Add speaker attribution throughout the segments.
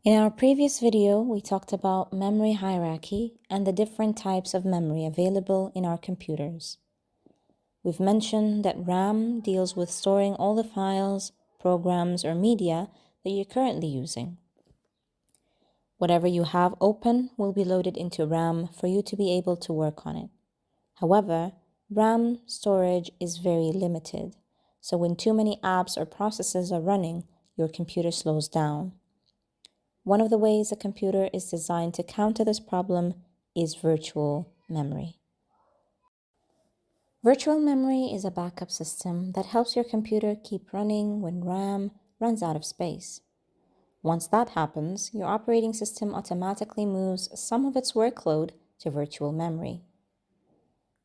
Speaker 1: In our previous video, we talked about memory hierarchy and the different types of memory available in our computers. We've mentioned that RAM deals with storing all the files, programs, or media that you're currently using. Whatever you have open will be loaded into RAM for you to be able to work on it. However, RAM storage is very limited, so when too many apps or processes are running, your computer slows down. One of the ways a computer is designed to counter this problem is virtual memory. Virtual memory is a backup system that helps your computer keep running when RAM runs out of space. Once that happens, your operating system automatically moves some of its workload to virtual memory.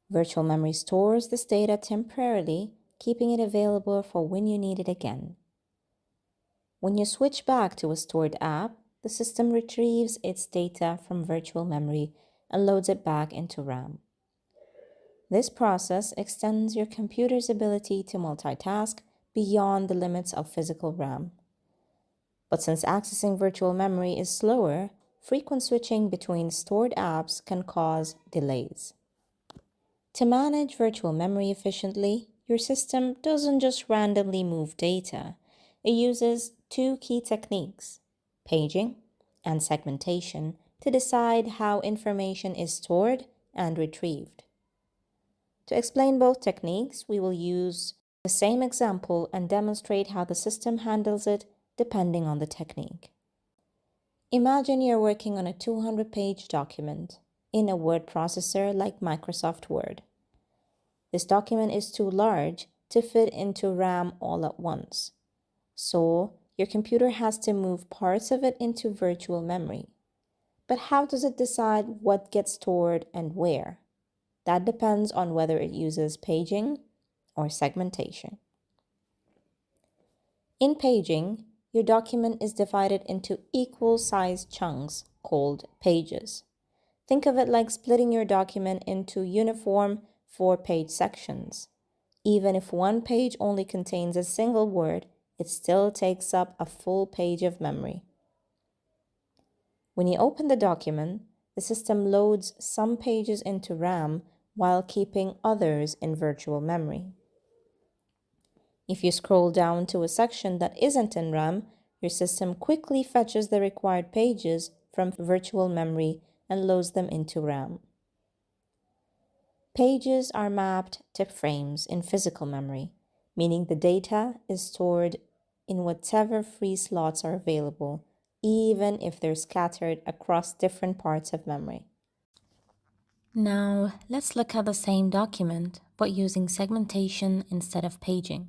Speaker 1: Virtual memory stores this data temporarily, keeping it available for when you need it again. When you switch back to a stored app, the system retrieves its data from virtual memory and loads it back into RAM. This process extends your computer's ability to multitask beyond the limits of physical RAM. But since accessing virtual memory is slower, frequent switching between stored apps can cause delays. To manage virtual memory efficiently, your system doesn't just randomly move data. It uses two key techniques, paging and segmentation, to decide how information is stored and retrieved. To explain both techniques, we will use the same example and demonstrate how the system handles it depending on the technique. Imagine you're working on a 200-page document in a word processor like Microsoft Word. This document is too large to fit into RAM all at once, so your computer has to move parts of it into virtual memory. But how does it decide what gets stored and where? That depends on whether it uses paging or segmentation. In paging, your document is divided into equal-sized chunks called pages. Think of it like splitting your document into uniform 4-page sections. Even if one page only contains a single word, it still takes up a full page of memory. When you open the document, the system loads some pages into RAM while keeping others in virtual memory. If you scroll down to a section that isn't in RAM, your system quickly fetches the required pages from virtual memory and loads them into RAM. Pages are mapped to frames in physical memory, meaning the data is stored in whatever free slots are available, even if they're scattered across different parts of memory. Now, let's look at the same document, but using segmentation instead of paging.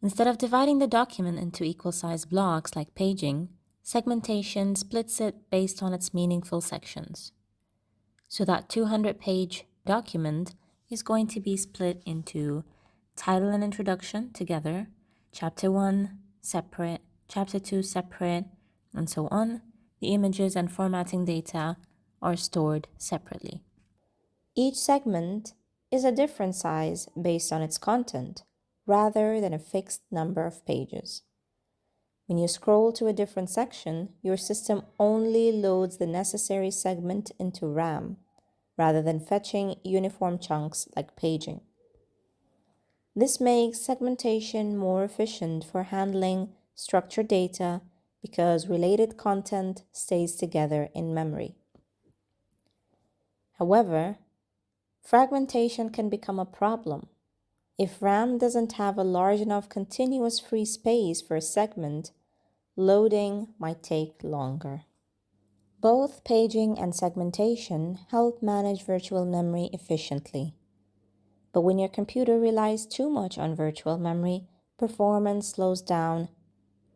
Speaker 1: Instead of dividing the document into equal-sized blocks like paging, segmentation splits it based on its meaningful sections. So that 200-page document is going to be split into title and introduction together, chapter 1 separate, chapter 2 separate, and so on. The images and formatting data are stored separately. Each segment is a different size based on its content, rather than a fixed number of pages. When you scroll to a different section, your system only loads the necessary segment into RAM, rather than fetching uniform chunks like paging. This makes segmentation more efficient for handling structured data because related content stays together in memory. However, fragmentation can become a problem. If RAM doesn't have a large enough continuous free space for a segment, loading might take longer. Both paging and segmentation help manage virtual memory efficiently. But when your computer relies too much on virtual memory, performance slows down,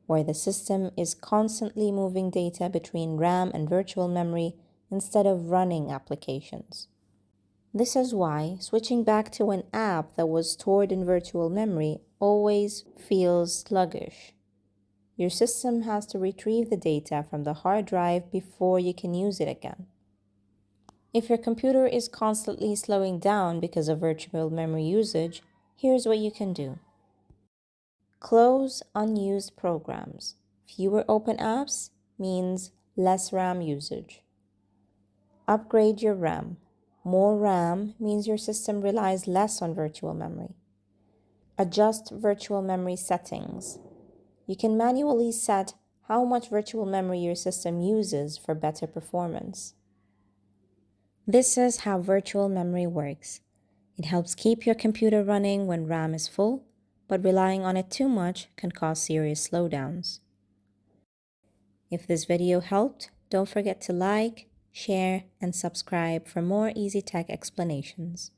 Speaker 1: where the system is constantly moving data between RAM and virtual memory instead of running applications. This is why switching back to an app that was stored in virtual memory always feels sluggish. Your system has to retrieve the data from the hard drive before you can use it again. If your computer is constantly slowing down because of virtual memory usage, here's what you can do. Close unused programs. Fewer open apps means less RAM usage. Upgrade your RAM. More RAM means your system relies less on virtual memory. Adjust virtual memory settings. You can manually set how much virtual memory your system uses for better performance. This is how virtual memory works. It helps keep your computer running when RAM is full, but relying on it too much can cause serious slowdowns. If this video helped, don't forget to like, share, and subscribe for more easy tech explanations.